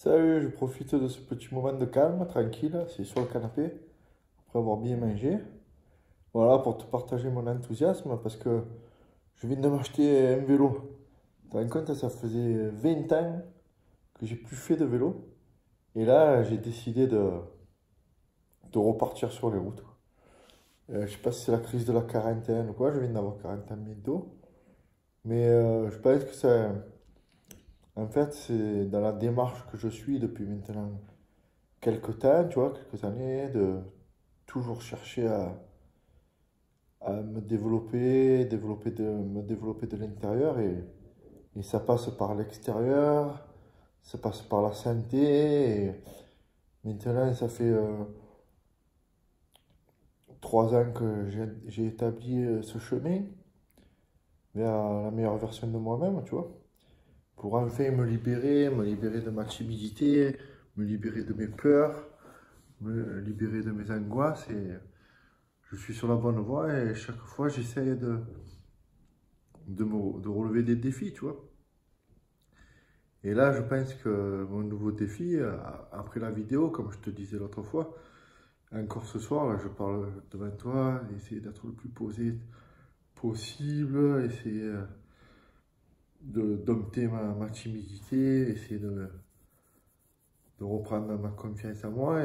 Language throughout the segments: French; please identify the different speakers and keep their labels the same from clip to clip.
Speaker 1: Salut, je profite de ce petit moment de calme, tranquille, c'est sur le canapé, après avoir bien mangé. Voilà, pour te partager mon enthousiasme, parce que je viens de m'acheter un vélo. Tu te rends compte, ça faisait 20 ans que j'ai plus fait de vélo. Et là, j'ai décidé de repartir sur les routes. Je sais pas si c'est la crise de la quarantaine ou quoi, je viens d'avoir 40 ans bientôt. Mais je pense que ça, en fait, c'est dans la démarche que je suis depuis maintenant quelques temps, tu vois, quelques années, de toujours chercher à me me développer de l'intérieur et ça passe par l'extérieur, ça passe par la santé. Et maintenant, ça fait 3 ans que j'ai établi ce chemin vers la meilleure version de moi-même, tu vois, pour enfin me libérer de ma timidité, me libérer de mes peurs, me libérer de mes angoisses et je suis sur la bonne voie et chaque fois j'essaye de relever des défis, tu vois. Et là, je pense que mon nouveau défi, après la vidéo, comme je te disais l'autre fois, encore ce soir, là, je parle devant toi, essayer d'être le plus posé possible, essayer de dompter ma timidité, essayer de reprendre ma confiance en moi.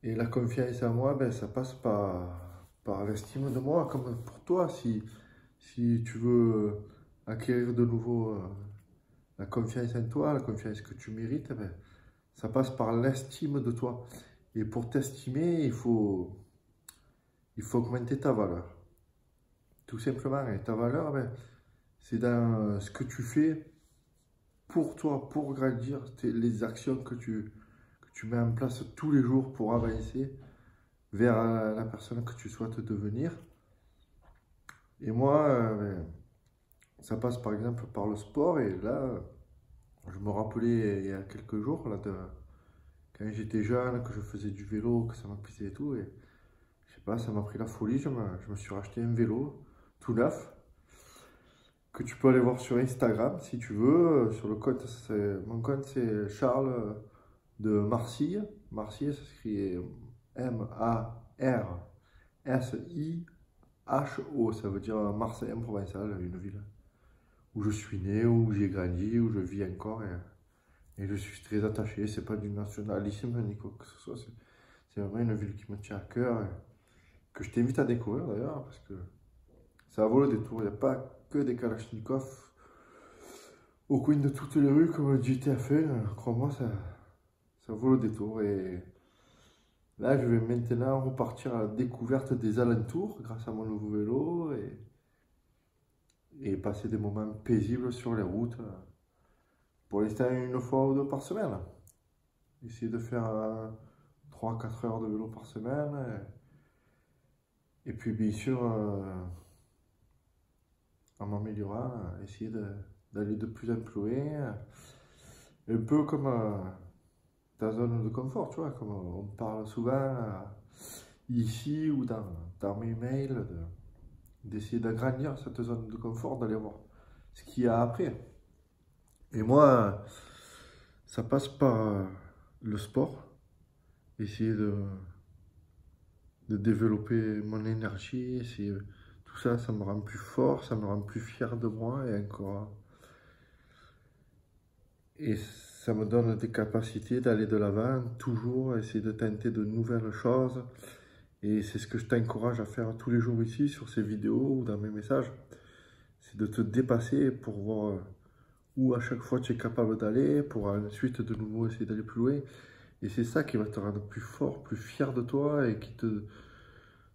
Speaker 1: Et la confiance en moi, ben, ça passe par l'estime de moi, comme pour toi. Si tu veux acquérir de nouveau la confiance en toi, la confiance que tu mérites, ben, ça passe par l'estime de toi. Et pour t'estimer, il faut augmenter ta valeur. Tout simplement. Et ta valeur, ben, c'est dans ce que tu fais pour toi, pour grandir, les actions que tu mets en place tous les jours pour avancer vers la personne que tu souhaites devenir. Et moi, ben, ça passe par exemple par le sport. Et là, je me rappelais il y a quelques jours, là, quand j'étais jeune, que je faisais du vélo, que ça m'apaisait et tout. Et je sais pas, ça m'a pris la folie. Je me suis racheté un vélo tout neuf que tu peux aller voir sur Instagram si tu veux. Sur le compte, mon compte c'est Charles de Marcille. Marcille, ça s'écrit Marsiho. Ça veut dire Marseille en provençal, une ville où je suis né, où j'ai grandi, où je vis encore. Et je suis très attaché. C'est pas du nationalisme ni quoi que ce soit. C'est vraiment une ville qui me tient à cœur. Et que je t'invite à découvrir d'ailleurs, parce que ça vaut le détour. Il n'y a pas que des Kalachnikov au coin de toutes les rues comme le GTA fait. Crois-moi, ça vaut le détour. Et là, je vais maintenant repartir à la découverte des alentours grâce à mon nouveau vélo et passer des moments paisibles sur les routes. Pour l'instant, une fois ou deux par semaine. Essayer de faire 3-4 heures de vélo par semaine. Et puis, bien sûr, en m'améliorant, essayer d'aller de plus en plus loin. Un peu comme ta zone de confort, tu vois, comme on parle souvent ici ou dans mes mails, d'essayer d'agrandir cette zone de confort, d'aller voir ce qu'il y a après. Et moi, ça passe par le sport, essayer de développer mon énergie, tout ça, ça me rend plus fort, ça me rend plus fier de moi et encore. Et ça me donne des capacités d'aller de l'avant, toujours essayer de tenter de nouvelles choses. Et c'est ce que je t'encourage à faire tous les jours ici, sur ces vidéos ou dans mes messages. C'est de te dépasser pour voir où à chaque fois tu es capable d'aller, pour ensuite de nouveau essayer d'aller plus loin. Et c'est ça qui va te rendre plus fort, plus fier de toi et qui te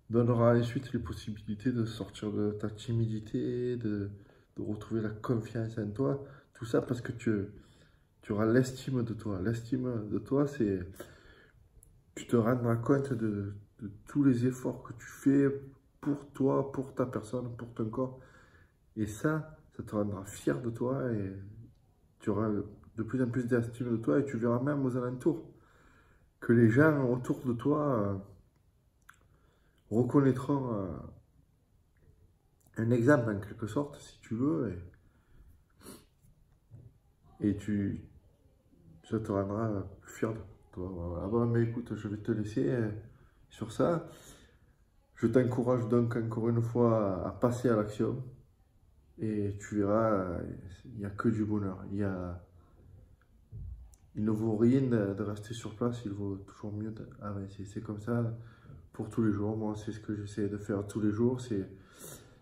Speaker 1: donnera ensuite les possibilités de sortir de ta timidité, de retrouver la confiance en toi. Tout ça parce que tu auras l'estime de toi. L'estime de toi, c'est tu te rendras compte de tous les efforts que tu fais pour toi, pour ta personne, pour ton corps. Et ça te rendra fier de toi et tu auras de plus en plus d'estime de toi et tu verras même aux alentours que les gens autour de toi reconnaîtront un exemple en quelque sorte, si tu veux. Et Ça te rendra fier de toi. Voilà. Bon, mais écoute, je vais te laisser sur ça. Je t'encourage donc encore une fois à passer à l'action. Et tu verras, il n'y a que du bonheur. Il ne vaut rien de rester sur place, il vaut toujours mieux d'avancer. C'est comme ça pour tous les jours. Moi, c'est ce que j'essaie de faire tous les jours. C'est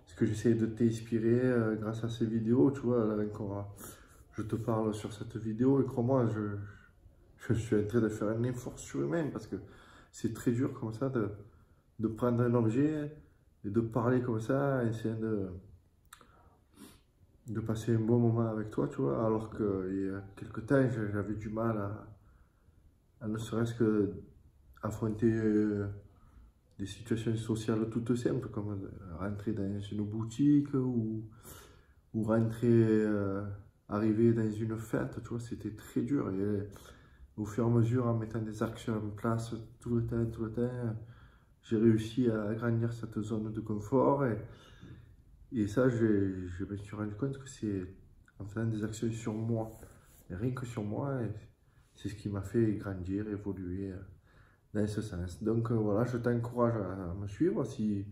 Speaker 1: ce que j'essaie de t'inspirer grâce à ces vidéos. Tu vois, là encore, je te parle sur cette vidéo et crois-moi, je suis en train de faire un effort surhumain parce que c'est très dur comme ça de prendre un objet et de parler comme ça, essayer de passer un bon moment avec toi, tu vois, alors qu'il y a quelques temps, j'avais du mal à ne serait-ce que affronter des situations sociales toutes simples, comme rentrer dans une boutique ou rentrer, arriver dans une fête, tu vois, c'était très dur. Et au fur et à mesure, en mettant des actions en place tout le temps, j'ai réussi à agrandir cette zone de confort. Et ça, je me suis rendu compte que c'est en faisant des actions sur moi, et rien que sur moi, et c'est ce qui m'a fait grandir, évoluer dans ce sens. Donc voilà, je t'encourage à me suivre si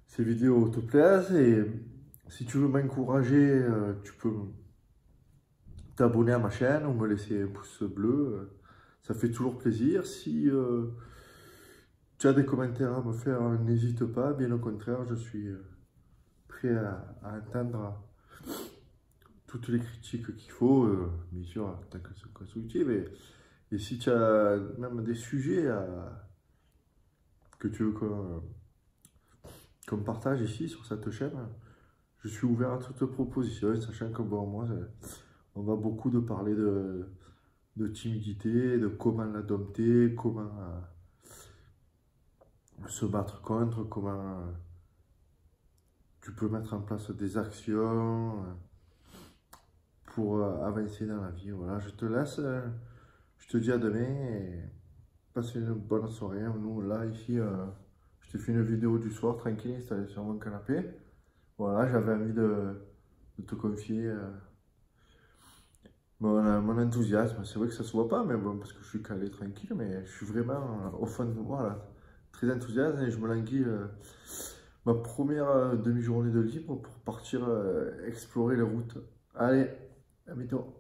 Speaker 1: ces vidéos te plaisent. Et si tu veux m'encourager, tu peux t'abonner à ma chaîne ou me laisser un pouce bleu. Ça fait toujours plaisir. Si tu as des commentaires à me faire, n'hésite pas. Bien au contraire, je suis prêt à entendre toutes les critiques qu'il faut, bien sûr, tant qu'elles sont constructives. Et si tu as même des sujets que tu veux qu'on partage ici sur cette chaîne, je suis ouvert à toute proposition, sachant que bon, moi, on va beaucoup de parler de timidité, de comment la dompter, comment se battre contre, comment tu peux mettre en place des actions pour avancer dans la vie. Voilà, je te laisse, je te dis à demain et passe une bonne soirée. Nous, là, ici, je t'ai fait une vidéo du soir, tranquille, installé sur mon canapé. Voilà, j'avais envie de te confier mon enthousiasme. C'est vrai que ça se voit pas, mais bon, parce que je suis calé tranquille, mais je suis vraiment au fond de moi, là, très enthousiaste et je me languis ma première demi-journée de libre pour partir explorer les routes. Allez, à bientôt.